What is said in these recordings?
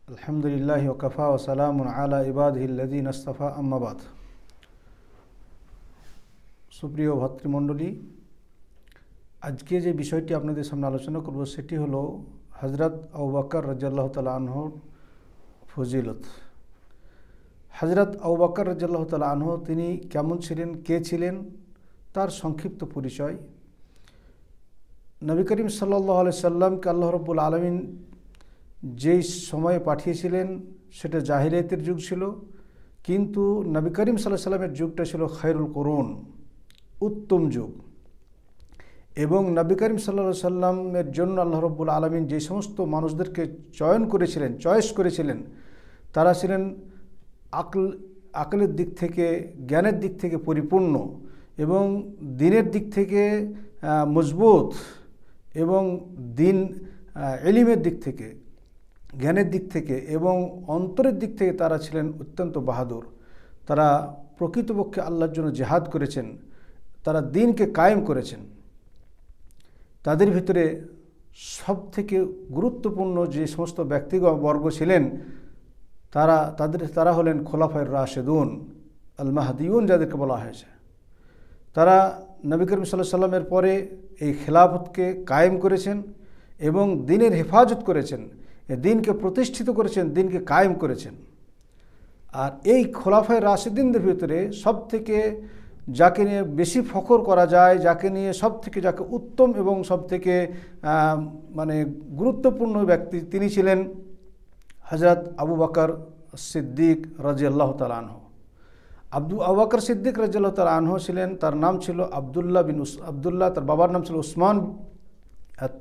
আলহামদুলিল্লাহি ওয়া কাফা ওয়া সালামুন আলা ইবাদিহিল্লাযীনা ইসতাফা আম্মা বাদ। সুপ্রিয় ভাতৃমণ্ডলী, আজকে যে বিষয়টি আপনাদের সামনে আলোচনা করব সেটি হলো হযরত আবু বকর রাদিয়াল্লাহু তাআলা আনহুর ফজিলত। হযরত আবু বকর রাদিয়াল্লাহু তাআলা আনহু তিনি কেমন ছিলেন, কে ছিলেন, তার সংক্ষিপ্ত পরিচয়। নবী করিম সাল্লাল্লাহু আলাইহি সাল্লামকে আল্লাহ রাব্বুল আলামিন যেই সময়ে পাঠিয়েছিলেন সেটা জাহিলিয়াতের যুগ ছিল, কিন্তু নবী করিম সাল্লাল্লাহু আলাইহি সাল্লামের যুগটা ছিল খায়রুল কুরুন, উত্তম যুগ। এবং নবী করিম সাল্লাল্লাহু আলাইহি সাল্লামের জন্য আল্লাহ রাব্বুল আলামিন যে সমস্ত মানুষদেরকে চয়েস করেছিলেন তারা ছিলেন আকলের দিক থেকে, জ্ঞানের দিক থেকে পরিপূর্ণ এবং দিনের দিক থেকে মজবুত এবং দিন ইলমের দিক থেকে, জ্ঞানের দিক থেকে এবং অন্তরের দিক থেকে তারা ছিলেন অত্যন্ত বাহাদুর। তারা প্রকৃতপক্ষে আল্লাহর জন্য জিহাদ করেছেন, তারা দ্বীনকে কায়েম করেছেন। তাদের ভিতরে সবথেকে গুরুত্বপূর্ণ যে সমস্ত ব্যক্তিবর্গ ছিলেন তারা হলেন খোলাফায়ে রাশেদুন, আল মাহদিউন যাদেরকে বলা হয়েছে। তারা নবী করিম সাল্লাল্লাহু আলাইহি সাল্লামের পরে এই খেলাফতকে কায়েম করেছেন এবং দ্বীনের হেফাজত করেছেন, দ্বীনকে প্রতিষ্ঠিত করেছেন, দ্বীনকে কায়েম করেছেন। আর এই খোলাফায়ে রাশেদিনদের ভিতরে সবথেকে যাকে নিয়ে বেশি ফখর করা যায়, যাকে নিয়ে যাকে উত্তম এবং সবথেকে গুরুত্বপূর্ণ ব্যক্তি, তিনি ছিলেন হযরত আবু বকর সিদ্দিক রাদিয়াল্লাহু তাআলা আনহু। আবু বকর সিদ্দিক রাদিয়াল্লাহু তাআলা আনহু ছিলেন, তার নাম ছিল আবদুল্লাহ, তার বাবার নাম ছিল উসমান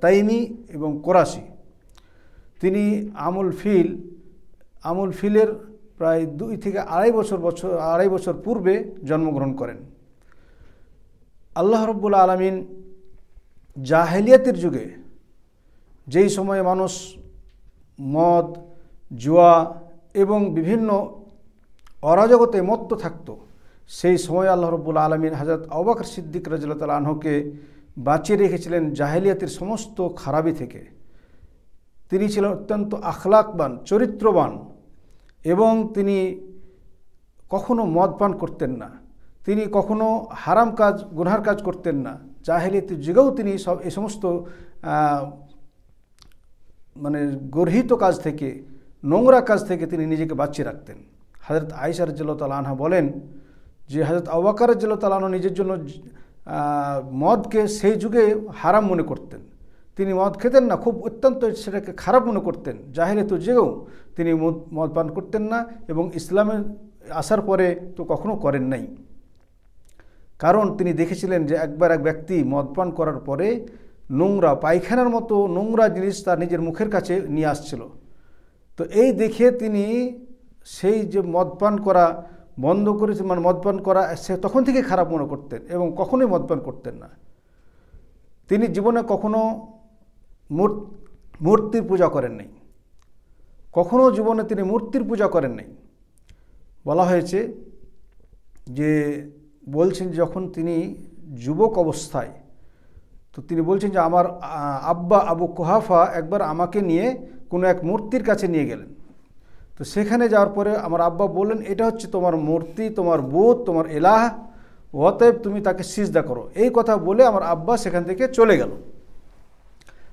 তাইমি এবং কোরাশি। তিনি আমুল ফিলের প্রায় 2 থেকে আড়াই বছর পূর্বে জন্মগ্রহণ করেন। আল্লাহ রাব্বুল আলামিন জাহেলিয়াতের যুগে যেই সময়ে মানুষ মদ, জুয়া এবং বিভিন্ন অরাজকতায় মত্ত থাকত, সেই সময় আল্লাহ রাব্বুল আলামিন হযরত আবু বকর সিদ্দিক রাদিয়াল্লাহু তাআলা আনহুকে বাঁচিয়ে রেখেছিলেন জাহেলিয়াতের সমস্ত খারাপি থেকে। তিনি ছিলেন অত্যন্ত আখলাকবান, চরিত্রবান এবং তিনি কখনো মদ পান করতেন না, তিনি কখনো হারাম কাজ, গুনহার কাজ করতেন না। জাহেলিয়াতের যুগেও তিনি এই সমস্ত গর্হিত কাজ থেকে, নোংরা কাজ থেকে তিনি নিজেকে বাঁচিয়ে রাখতেন। হযরত আয়েশা রাদিয়াল্লাহু তাআলা আনহা বলেন যে হযরত আবু বকর রাদিয়াল্লাহু তাআলা আনহু নিজের জন্য মদকে সেই যুগে হারাম মনে করতেন। তিনি মদ খেতেন না, খুব অত্যন্ত সেটাকে খারাপ মনে করতেন। জাহেলিয়াতের যুগেও তিনি মদ পান করতেন না এবং ইসলামে আসার পরে তো কখনো করেন নাই। কারণ তিনি দেখেছিলেন যে একবার এক ব্যক্তি মদ পান করার পরে নোংরা, পায়খানার মতো নোংরা জিনিস তার নিজের মুখের কাছে নিয়ে আসছিল। তো এই দেখে তিনি সেই যে মদ পান করা বন্ধ করেছে, মদ পান করা সে তখন থেকে খারাপ মনে করতেন এবং কখনোই মদ পান করতেন না। তিনি জীবনে কখনো মূর্তির পূজা করেন নাই, কখনো জীবনে তিনি মূর্তির পূজা করেন নাই। বলা হয়েছে যে বলছেন যখন তিনি যুবক অবস্থায়, তো তিনি বলছেন যে আমার আব্বা আবু কুহাফা একবার আমাকে নিয়ে কোনো এক মূর্তির কাছে নিয়ে গেলেন। তো সেখানে যাওয়ার পরে আমার আব্বা বললেন, এটা হচ্ছে তোমার মূর্তি, তোমার বুত, তোমার ইলাহ, অতএব তুমি তাকে সিজদা করো। এই কথা বলে আমার আব্বা সেখান থেকে চলে গেল।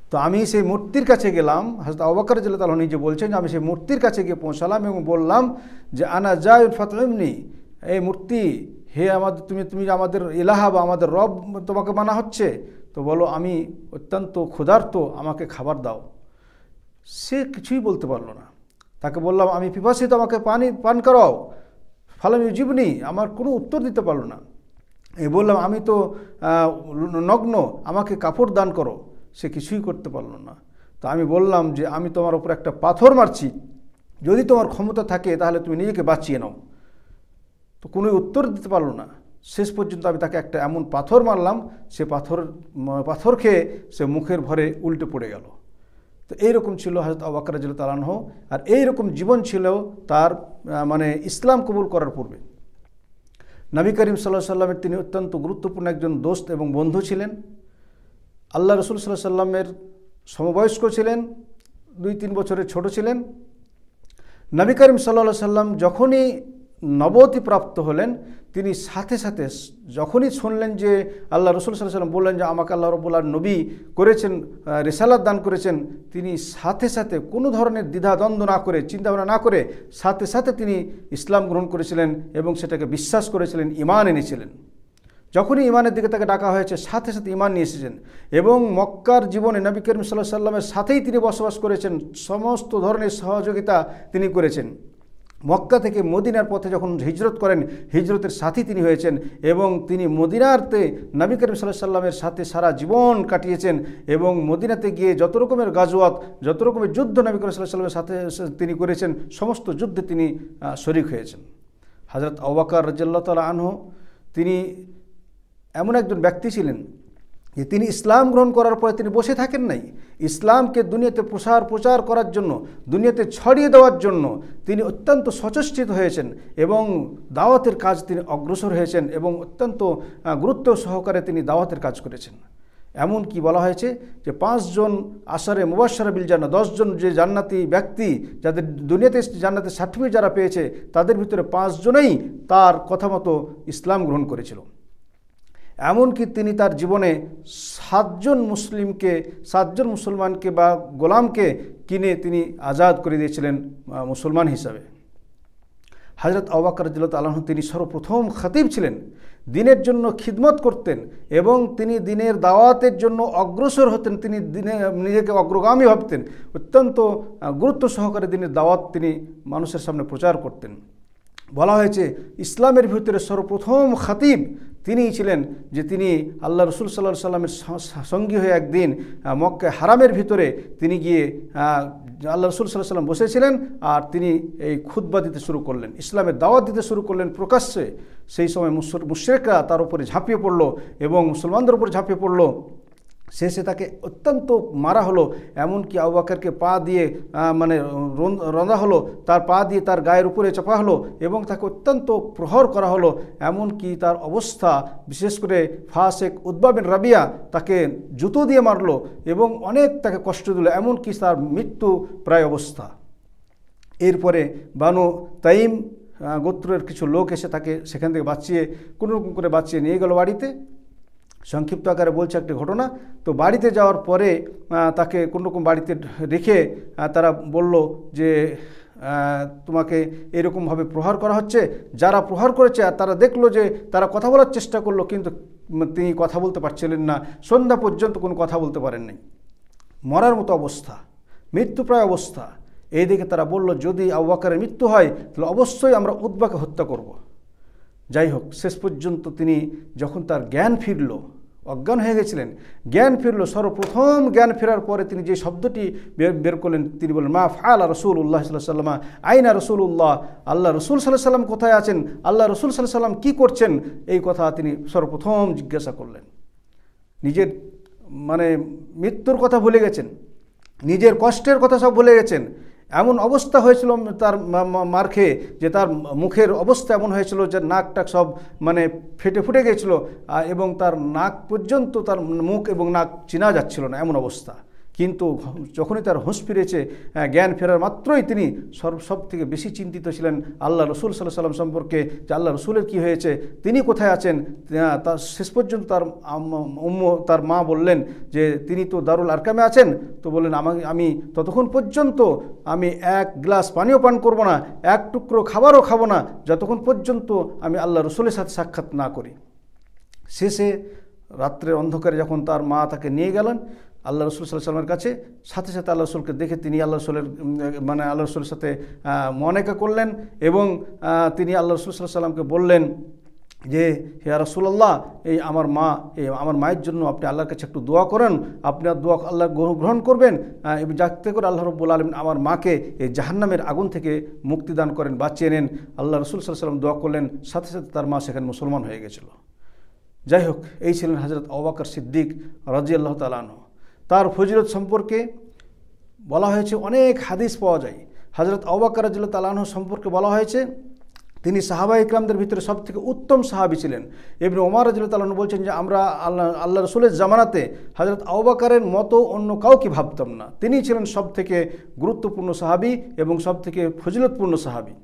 তো আমি সেই মূর্তির কাছে গেলাম। হযরত আবু বকর রাদিয়াল্লাহু তাআলা নিজে বলছেন যে আমি সেই মূর্তির কাছে গিয়ে পৌঁছালাম এবং বললাম যে আনা জায়ুল ফাতইমনি, এই মূর্তি, হে তুমি আমাদের ইলাহা বা আমাদের রব তোমাকে মানা হচ্ছে, তো বলো আমি অত্যন্ত ক্ষুধার্ত, আমাকে খাবার দাও। সে কিছুই বলতে পারলো না। তাকে বললাম আমি পিপাসিত, আমাকে পান করাও। ফালাম ইউজিবনি, আমার কোনো উত্তর দিতে পারলো না। এই বললাম আমি তো নগ্ন, আমাকে কাপড় দান করো। সে কিছুই করতে পারলো না। তো আমি বললাম যে আমি তোমার উপর একটা পাথর মারছি, যদি তোমার ক্ষমতা থাকে তাহলে তুমি নিজেকে বাঁচিয়ে নাও। তো কোনো উত্তর দিতে পারলো না। শেষ পর্যন্ত আমি তাকে একটা এমন পাথর মারলাম, সে পাথর খেয়ে সে মুখের ভরে উল্টে পড়ে গেল। তো এইরকম ছিল হযরত আবু বকর রাদিয়াল্লাহু তাআলা আনহু। আর এইরকম জীবন ছিল তার ইসলাম কবুল করার পূর্বে। নবী করিম সাল্লাল্লাহু আলাইহি সাল্লামের তিনি অত্যন্ত গুরুত্বপূর্ণ একজন দোস্ত এবং বন্ধু ছিলেন। আল্লাহ রাসূল সাল্লাল্লাহু আলাইহি সাল্লামের সমবয়স্ক ছিলেন, 2-3 বছরের ছোট ছিলেন নবী করিম সাল্লাল্লাহু আলাইহি সাল্লাম যখনই নবুয়তি প্রাপ্ত হলেন, তিনি সাথে সাথে যখনই শুনলেন যে আল্লাহ রাসূল সাল্লাল্লাহু আলাইহি সাল্লাম বললেন যে আমাকে আল্লাহ রাব্বুল আলামিন নবী করেছেন, রিসালাত দান করেছেন, তিনি সাথে সাথে কোনো ধরনের দ্বিধাদ্বন্দ্ব না করে, চিন্তাভাবনা না করে সাথে সাথে তিনি ইসলাম গ্রহণ করেছিলেন এবং সেটাকে বিশ্বাস করেছিলেন, ঈমান এনেছিলেন। যখনই ঈমানের দিকে তাকে ডাকা হয়েছে সাথে সাথে ঈমান নিয়ে এসেছেন এবং মক্কার জীবনে নবী করিম সাল্লাল্লাহু আলাইহি সাল্লামের সাথেই তিনি বসবাস করেছেন, সমস্ত ধরনের সহযোগিতা তিনি করেছেন। মক্কা থেকে মদিনার পথে যখন হিজরত করেন, হিজরতের সাথী তিনি হয়েছেন এবং তিনি মদিনাতে নবী করিম সাল্লাল্লাহু আলাইহি সাল্লামের সাথে সারা জীবন কাটিয়েছেন এবং মদিনাতে গিয়ে যত রকমের গাজওয়াত, যত রকমের যুদ্ধ নবী করিম সাল্লাল্লাহু আলাইহি সাল্লামের সাথে তিনি করেছেন, সমস্ত যুদ্ধে তিনি শরীক হয়েছেন। হযরত আবু বকর রাদিয়াল্লাহু তাআলা আনহু তিনি এমন একজন ব্যক্তি ছিলেন যে তিনি ইসলাম গ্রহণ করার পরে তিনি বসে থাকেন নাই। ইসলামকে দুনিয়াতে প্রচার করার জন্য, দুনিয়াতে ছড়িয়ে দেওয়ার জন্য তিনি অত্যন্ত সচেষ্ট হয়েছেন এবং দাওয়াতের কাজ তিনি অগ্রসর হয়েছেন এবং অত্যন্ত গুরুত্ব সহকারে তিনি দাওয়াতের কাজ করেছেন। এমন কি বলা হয়েছে যে 5 জন আশারে মুবাশশারা বিল জান্নাহ, 10 জন যে জান্নাতি ব্যক্তি যাদের দুনিয়াতে জান্নাতের সার্টিফিকেট যারা পেয়েছে, তাদের ভিতরে 5 জনেই তার কথা মতো ইসলাম গ্রহণ করেছিল। এমনকি তিনি তার জীবনে 7 জন মুসলমানকে বা গোলামকে কিনে তিনি আজাদ করে দিয়েছিলেন মুসলমান হিসাবে। হযরত আবু বকর রাদিয়াল্লাহু তাআলা আনহু তিনি সর্বপ্রথম খতিব ছিলেন, দিনের জন্য খিদমত করতেন এবং তিনি দিনের দাওয়াতের জন্য অগ্রসর হতেন, তিনি নিজেকে অগ্রগামী ভাবতেন, অত্যন্ত গুরুত্ব সহকারে দিনের দাওয়াত তিনি মানুষের সামনে প্রচার করতেন। বলা হয়েছে ইসলামের ভিতরে সর্বপ্রথম খতিব তিনিই ছিলেন, যে তিনি আল্লাহ রাসূল সাল্লাল্লাহু আলাইহি সাল্লামের সঙ্গী হয়ে একদিন মক্কা হারামের ভিতরে তিনি গিয়ে আল্লাহ রাসূল সাল্লাল্লাহু আলাইহি সাল্লাম বসেছিলেন আর তিনি এই খুতবা দিতে শুরু করলেন, ইসলামের দাওয়াত দিতে শুরু করলেন প্রকাশ্যে। সেই সময় মুশরিকরা তার উপরে ঝাঁপিয়ে পড়ল এবং মুসলমানদের উপর ঝাঁপিয়ে পড়ল। শেষে তাকে অত্যন্ত মারা হলো, এমনকি আবু বকরকে পা দিয়ে রঁধা হলো, তার পা দিয়ে তার গায়ের উপরে চাপা হলো এবং তাকে অত্যন্ত প্রহার করা হলো। এমনকি তার অবস্থা, বিশেষ করে ফাসেক উতবা বিন রাবিয়া তাকে জুতো দিয়ে মারলো এবং অনেক তাকে কষ্ট দিল, এমনকি তার মৃত্যু প্রায় অবস্থা। এরপরে বানু তাইম গোত্রের কিছু লোক এসে তাকে সেখান থেকে কোনো রকম করে বাঁচিয়ে নিয়ে গেল বাড়িতে। সংক্ষিপ্ত আকারে বলছে একটি ঘটনা। তো বাড়িতে যাওয়ার পরে তাকে কোনোরকম বাড়িতে রেখে তারা বলল যে তোমাকে এরকমভাবে প্রহার করা হচ্ছে। যারা প্রহার করেছে তারা দেখলো যে তারা কথা বলার চেষ্টা করলো, কিন্তু তিনি কথা বলতে পারছিলেন না, সন্ধ্যা পর্যন্ত কোনো কথা বলতে পারেন নাই, মরার মতো অবস্থা, মৃত্যুপ্রায় অবস্থা। এই দিকে তারা বলল যদি আবু বকরের মৃত্যু হয় তাহলে অবশ্যই আমরা উতবাকে হত্যা করব। যাই হোক, শেষ পর্যন্ত তিনি যখন তার জ্ঞান ফিরল, অজ্ঞান হয়ে গেছিলেন, জ্ঞান ফিরল, সর্বপ্রথম জ্ঞান ফেরার পরে তিনি যে শব্দটি বের করলেন, তিনি বললেন মা ফাআলা রাসূলুল্লাহ সাল্লাল্লাহু আলাইহি ওয়াসাল্লাম, আইনা রাসূলুল্লাহ, আল্লাহ রাসূল সাল্লাল্লাহু আলাইহি ওয়াসাল্লাম কোথায় আছেন, আল্লাহ রাসূল সাল্লাল্লাহু আলাইহি ওয়াসাল্লাম কী করছেন, এই কথা তিনি সর্বপ্রথম জিজ্ঞাসা করলেন। নিজের মৃত্যুর কথা ভুলে গেছেন, নিজের কষ্টের কথা সব ভুলে গেছেন। এমন অবস্থা হয়েছিল তার মার খেয়ে যে তার মুখের অবস্থা এমন হয়েছিল যে নাকটাক সব ফুটে গিয়েছিল এবং তার নাক পর্যন্ত, তার মুখ এবং নাক চেনা যাচ্ছিল না, এমন অবস্থা। কিন্তু যখনই তার হুঁশ ফিরেছে, জ্ঞান ফেরার মাত্রই তিনি সব থেকে বেশি চিন্তিত ছিলেন আল্লাহ রসুল সাল্লাল্লাহু আলাইহি ওয়াসাল্লাম সম্পর্কে, যে আল্লাহ রসুলের কী হয়েছে, তিনি কোথায় আছেন। তার শেষ পর্যন্ত তার মা বললেন যে তিনি তো দারুল আরকামে আছেন। তো বললেন আমি ততক্ষণ পর্যন্ত আমি এক গ্লাস পানিও পান করব না, এক টুকরো খাবারও খাবো না, যতক্ষণ পর্যন্ত আমি আল্লাহ রসুলের সাথে সাক্ষাৎ না করি। শেষে রাত্রের অন্ধকারে যখন তার মা তাকে নিয়ে গেলেন আল্লাহ রসুল সাল্লাল্লাহু আলাইহি ওয়াসাল্লামের কাছে, সাথে সাথে আল্লাহ রসুলকে দেখে তিনি আল্লাহ রসুলের সাথে মুআনাকা করলেন এবং তিনি আল্লাহ রসুল সাল্লাল্লাহু আলাইহি ওয়াসাল্লামকে বললেন যে হে রাসূলুল্লাহ, আমার মায়ের জন্য আপনি আল্লাহর কাছে একটু দোয়া করেন, আপনার দোয়া আল্লাহ গ্রহণ করবেন এবং যাতে করে আল্লাহ রাব্বুল আলামিন আমার মাকে এই জাহান্নামের আগুন থেকে মুক্তি দান করেন, বাঁচিয়ে নেন। আল্লাহ রসুল সাল্লাল্লাহু আলাইহি ওয়াসাল্লাম দোয়া করলেন, সাথে সাথে তার মা সেখানে মুসলমান হয়ে গেছিল। যাই হোক, এই ছিলেন হযরত আবু বকর সিদ্দিক রাদিয়াল্লাহু তাআলা আনহু। তার ফজিলত সম্পর্কে বলা হয়েছে, অনেক হাদিস পাওয়া যায়। হযরত আবু বকর রাদিয়াল্লাহু তাআলা আনহু সম্পর্কে বলা হয়েছে তিনি সাহাবা ইকরামদের ভিতরে সবথেকে উত্তম সাহাবী ছিলেন। ইবনে ওমর রাদিয়াল্লাহু তাআলা বলছেন যে আমরা আল্লাহ রাসূলের জামানাতে হযরত আবু বকরের মতো অন্য কাউকে ভাবতাম না। তিনি ছিলেন সবথেকে গুরুত্বপূর্ণ সাহাবী এবং সবথেকে ফজিলতপূর্ণ সাহাবী।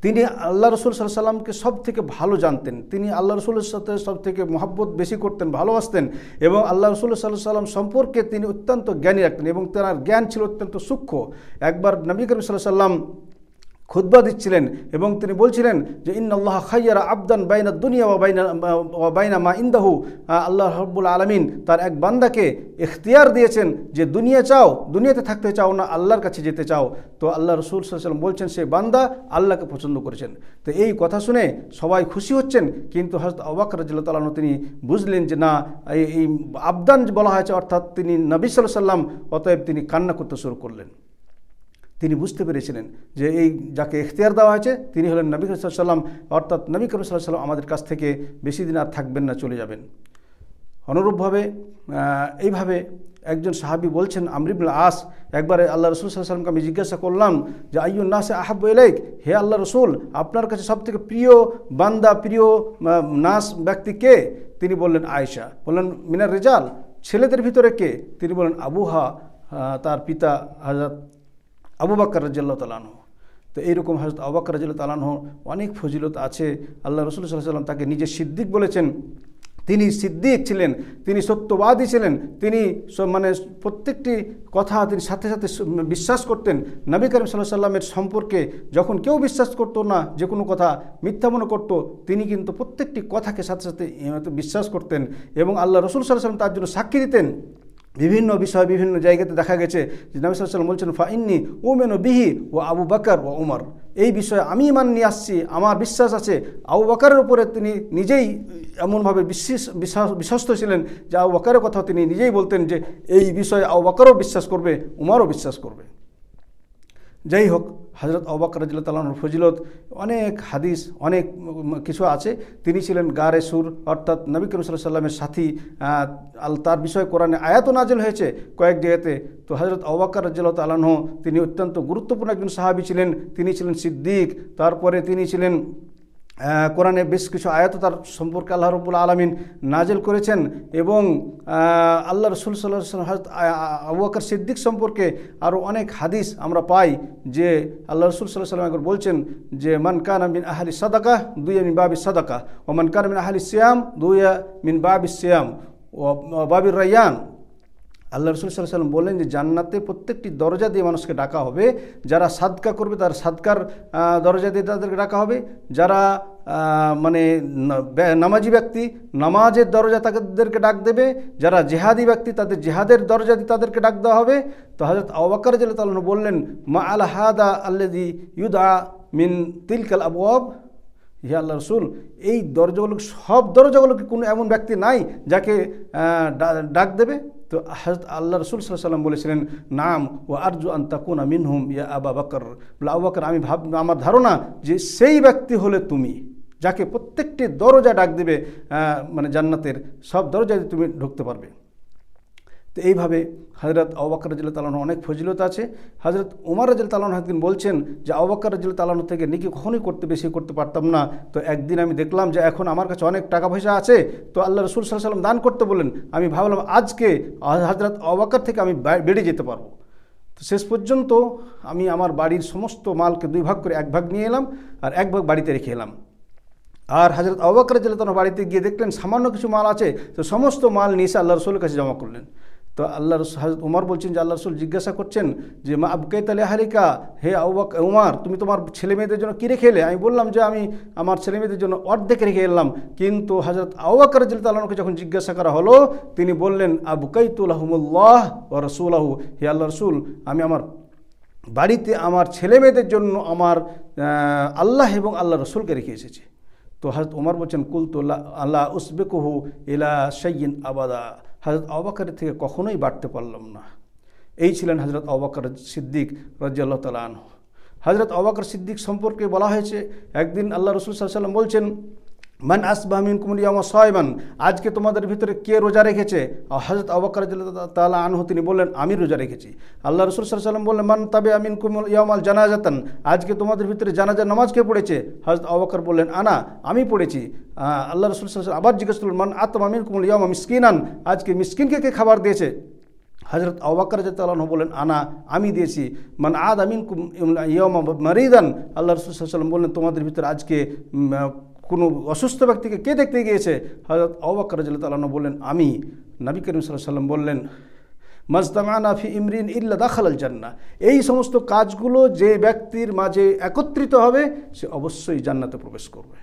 তিনি আল্লাহ রসুল সাল্লাল্লাহু আলাইহি সাল্লামকে সব থেকে ভালো জানতেন। তিনি আল্লাহ রসুলের সাথে সব থেকে মহব্বত বেশি করতেন, ভালোবাসতেন এবং আল্লাহ রসুল সাল্লাল্লাহু আলাইহি সাল্লাম সম্পর্কে তিনি অত্যন্ত জ্ঞানী রাখতেন এবং তার জ্ঞান ছিল অত্যন্ত সূক্ষ্ম। একবার নবী করিম সাল্লাল্লাহু আলাইহি সাল্লাম খুতবা দিচ্ছিলেন এবং তিনি বলছিলেন যে ইন্নাল্লাহ খায়্যারা আবদান বাইনা দুনিয়া ওয়া বাইনা মা ইনদাহু, আল্লাহ রাব্বুল আলামিন তার এক বান্দাকে ইখতিয়ার দিয়েছেন যে দুনিয়া চাও, দুনিয়াতে থাকতে চাও না আল্লাহর কাছে যেতে চাও। তো আল্লাহ রাসূল সাল্লাল্লাহু আলাইহি ওয়াসাল্লাম বলছেন সে বান্দা আল্লাহকে পছন্দ করেছেন। তো এই কথা শুনে সবাই খুশি হচ্ছেন, কিন্তু হযরত আবু বকর রাদিয়াল্লাহু তাআলা আনহু তিনি বুঝলেন যে না, এই আবদান বলা হয়েছে অর্থাৎ তিনি নবী সাল্লাল্লাহু আলাইহি ওয়াসাল্লাম, অতএব তিনি কান্না করতে শুরু করলেন। তিনি বুঝতে পেরেছিলেন যে এই যাকে ইখতিয়ার দেওয়া হয়েছে তিনি হলেন নবী করিম সাল্লাল্লাহু আলাইহি ওয়াসাল্লাম, অর্থাৎ নবী করিম সাল্লাল্লাহু আলাইহি ওয়াসাল্লাম আমাদের কাছ থেকে বেশি দিন আর থাকবেন না, চলে যাবেন। অনুরূপভাবে এইভাবে একজন সাহাবী বলছেন, আমর ইবনে আস, একবারে আল্লাহ রসুল সাল্লাল্লাহু আলাইহি ওয়াসাল্লামকে আমি জিজ্ঞাসা করলাম যে আইয়ুন নাসি আহাব্বু ইলাইক, হে আল্লাহ রসুল আপনার কাছে সবথেকে প্রিয় বান্দা, প্রিয় নাস ব্যক্তি কে? তিনি বললেন আয়েশা। বললেন মিনার রিজাল, ছেলেদের ভিতরে কে? তিনি বলেন আবুহা, তার পিতা হযরত আবু বকর রাদিয়াল্লাহু তাআলা আনহু। তো এইরকম হযরত আবু বকর রাদিয়াল্লাহু তাআলা আনহু অনেক ফজিলত আছে। আল্লাহ রাসূল সাল্লাল্লাহু আলাইহি ওয়াসাল্লাম তাকে নিজে সিদ্দিক বলেছেন। তিনি সিদ্দিক ছিলেন, তিনি সত্যবাদী ছিলেন, তিনি মানে প্রত্যেকটি কথা তিনি সাথে সাথে বিশ্বাস করতেন। নবী করিম সাল্লাল্লাহু আলাইহি ওয়াসাল্লামের সম্পর্কে যখন কেউ বিশ্বাস করতো না, যে কোনো কথা মিথ্যা মনে করতো, তিনি কিন্তু প্রত্যেকটি কথাকে সাথে সাথে বিশ্বাস করতেন এবং আল্লাহ রাসূল সাল্লাল্লাহু আলাইহি ওয়াসাল্লাম তার জন্য সাক্ষী দিতেন। বিভিন্ন বিষয় বিভিন্ন জায়গাতে দেখা গেছে যে নবী সাল্লাল্লাহু আলাইহি ওয়াসাল্লাম বলছেন ফাইন্নি উমিনু বিহি ওয়া আবু বকর ওয়া উমর, এই বিষয়ে আমি ঈমান নিয়ে আসছি, আমার বিশ্বাস আছে। আবু বকরের উপরে তিনি নিজেই এমনভাবে বিশ্বস্ত ছিলেন যে আবু বকরের কথা তিনি নিজেই বলতেন যে এই বিষয়ে আবু বকরও বিশ্বাস করবে, উমরও বিশ্বাস করবে। যাই হোক, হযরত আবু বকর রাদিয়াল্লাহু তাআলা আনহুর ফজিলত অনেক হাদিস, অনেক কিছু আছে। তিনি ছিলেন গারে সুর, অর্থাৎ নবী করিম সাল্লাল্লাহু আলাইহি ওয়াসাল্লামের সাথী। তার বিষয়ে কোরআনে আয়াতও নাজিল হয়েছে কয়েক জায়গাতে। তো হযরত আবু বকর রাদিয়াল্লাহু তাআলা আনহু তিনি অত্যন্ত গুরুত্বপূর্ণ একজন সাহাবী ছিলেন। তিনি ছিলেন সিদ্দিক, তারপরে তিনি ছিলেন কোরআনে বেশ কিছু আয়াত তার সম্পর্কে আল্লাহ রাব্বুল আলামিন নাজিল করেছেন এবং আল্লাহ রাসূল সাল্লাল্লাহু আলাইহি ওয়াসাল্লাম হযরত আবু বকর সিদ্দিক সম্পর্কে আরও অনেক হাদিস আমরা পাই যে আল্লাহ রাসূল সাল্লাল্লাহু আলাইহি ওয়াসাল্লাম বলছেন যে মান কানা মিন আহলি সাদাকা দুইয়া মিন বাবি সাদাকা ওয়া মান কানা মিন আহলি সিয়াম দুইয়া মিন বাবি সিয়াম ওয়া বাবির রায়্যান। আল্লাহ রাসূল সাল্লাল্লাহু আলাইহি ওয়াসাল্লাম বলেন যে জান্নাতে প্রত্যেকটি দরজা দিয়ে মানুষকে ডাকা হবে। যারা সাদকা করবে তার সাদকার দরজা দিয়ে তাদেরকে ডাকা হবে। যারা মানে নামাজি ব্যক্তি, নামাজের দরজা তাদেরকে ডাক দেবে। যারা জিহাদি ব্যক্তি, তাদের জিহাদের দরজা দিয়ে তাদেরকে ডাক দেওয়া হবে। তো হযরত আবু বকর রাদিয়াল্লাহু তাআলা আনহু বললেন মা আলা হাদা আল্লাযী ইউদা মিন তিলকাল আবওয়াব, হে আল্লাহ রসুল এই দরজাগুলো, সব দরজাগুলোকে কোনো এমন ব্যক্তি নাই যাকে ডাক দেবে? তো হযরত আল্লাহ রসুল সাল্লাল্লাহু আলাইহি ওয়াসাল্লাম বলেছিলেন নাম ও আরজু আন তাকুনা মিনহুম ইয়া আবু বকর। বলে আবু বকর, আমি আমার ধারণা যে সেই ব্যক্তি হলে তুমি, যাকে প্রত্যেকটি দরজা ডাক দেবে, মানে জান্নাতের সব দরজায় তুমি ঢুকতে পারবে। তো এইভাবে হযরত আবু বকর রাদিয়াল্লাহু তাআলা আনহু অনেক ফজিলত আছে। হযরত ওমর রাদিয়াল্লাহু তাআলা আনহু একদিন বলছেন যে আবু বকর রাদিয়াল্লাহু তাআলা আনহু থেকে নেকি কখনোই বেশি করতে পারতাম না। তো একদিন আমি দেখলাম যে এখন আমার কাছে অনেক টাকা পয়সা আছে, তো আল্লাহ রাসূল সাল্লাল্লাহু আলাইহি ওয়াসাল্লাম দান করতে বলেন। আমি ভাবলাম আজকে হযরত আবু বকর থেকে আমি বেড়ে যেতে পারবো। তো শেষ পর্যন্ত আমি আমার বাড়ির সমস্ত মালকে দুই ভাগ করে এক ভাগ নিয়ে এলাম আর এক ভাগ বাড়িতে রেখে এলাম। আর হযরত আবু বকর রাদিয়াল্লাহু তাআলা বাড়িতে গিয়ে দেখলেন সামান্য কিছু মাল আছে, তো সমস্ত মাল নিয়ে এসে আল্লাহ রাসূলের কাছে জমা করলেন। তো আল্লাহ হযরত ওমর বলছেন যে আল্লাহ রাসূল জিজ্ঞাসা করছেন যে মা আবকাইতা লিআহলিকা, হে আবু বকর ওমর তুমি তোমার ছেলে মেয়েদের জন্য কী রেখে এলে? আমি বললাম যে আমি আমার ছেলে মেয়েদের জন্য অর্ধেক রেখে এলাম। কিন্তু হযরত আবু বকর রাদিয়াল্লাহু তাআলা আনহুকে যখন জিজ্ঞাসা করা হলো তিনি বললেন আবকাইতু লাহুমুল্লাহ ওয়া রাসূলুহু, হে আল্লাহ রাসূল আমি আমার বাড়িতে আমার ছেলে মেয়েদের জন্য আমার আল্লাহ এবং আল্লাহ রাসূলকে রেখে এসেছি। তো হযরত ওমর বলছেন কুলতু আল্লাহ উসবিকুহু ইলা শাইইন আবাদা, হযরত আবু বকরের থেকে কখনোই বাড়তে পারলাম না। এই ছিলেন হযরত আবু বকর সিদ্দিক রাদিয়াল্লাহু তাআলা আনহু। হযরত আবু বকর সিদ্দিক সম্পর্কে বলা হয়েছে একদিন আল্লাহ রাসূল সাল্লাল্লাহু আলাইহি ওয়াসাল্লাম বলছেন মান আসবাহা মিনকুমুল ইয়াওমা সায়মান, আজকে তোমাদের ভিতরে কে রোজা রেখেছে? হযরত আবু বকর রাদিয়াল্লাহু তাআলা আনহু তিনি বললেন, আমি রোজা রেখেছি। আল্লাহ রাসূল সাল্লাল্লাহু আলাইহি ওয়াসাল্লাম বললেন, মান তাবিআ মিনকুমুল ইয়াওমাল জানাজাতান, আজকে তোমাদের ভিতরে জানাজার নামাজ কে পড়েছে? হযরত আবু বকর বললেন, আনা, আমি পড়েছি। আল্লাহ রাসূল সাল্লাল্লাহু আলাইহি ওয়াসাল্লাম আবার জিজ্ঞেস করলেন, মান আতমা মিনকুমুল ইয়াওমা মিসকিনান, আজকে মিসকিনকে কে খাবার দিয়েছে? হযরত আবু বকর রাদিয়াল্লাহু আনহু বলেন, আনা, আমি দিয়েছি। মান আদা মিনকুম ইয়াওমা মারিদান, আল্লাহ রাসূল সাল্লাল্লাহু আলাইহি ওয়াসাল্লাম বললেন, তোমাদের ভিতরে আজকে কোনো অসুস্থ ব্যক্তিকে কে দেখতে গিয়েছে? হযরত আবু বকর রাদিয়াল্লাহু আনহু বললেন, আমি। নবী করিম সাল্লাল্লাহু আলাইহি ওয়াসাল্লাম বললেন, মাজতামানা ফি ইমরিন ইল্লা দাখালাল জান্নাহ, এই সমস্ত কাজগুলো যে ব্যক্তির মাঝে একত্রিত হবে সে অবশ্যই জান্নাতে প্রবেশ করবে।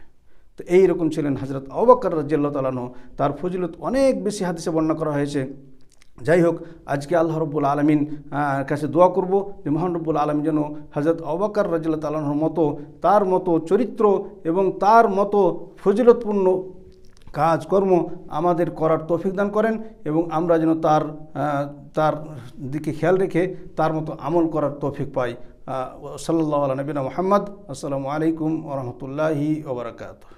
তো এইরকম ছিলেন হযরত আবু বকর রাদিয়াল্লাহু তাআলা আনহু। তার ফজিলত অনেক বেশি হাদিসে বর্ণনা করা হয়েছে। যাই হোক, আজকে আল্লাহ রব্বুল আলমিন কাছে দোয়া করব যে মহান রব্বুল আলমিন যেন হযরত আবু বকর রাদিয়াল্লাহু তাআলা আনহুর মতো, তার মতো চরিত্র এবং তার মতো ফজিলতপূর্ণ কাজকর্ম আমাদের করার তৌফিক দান করেন, এবং আমরা যেন তার দিকে খেয়াল রেখে তার মতো আমল করার তৌফিক পাই। সাল্লাল্লাহু আলা নবিনা মুহাম্মদ। আসসালামু আলাইকুম ওয়া রাহমাতুল্লাহি ওয়া বারাকাতুহু।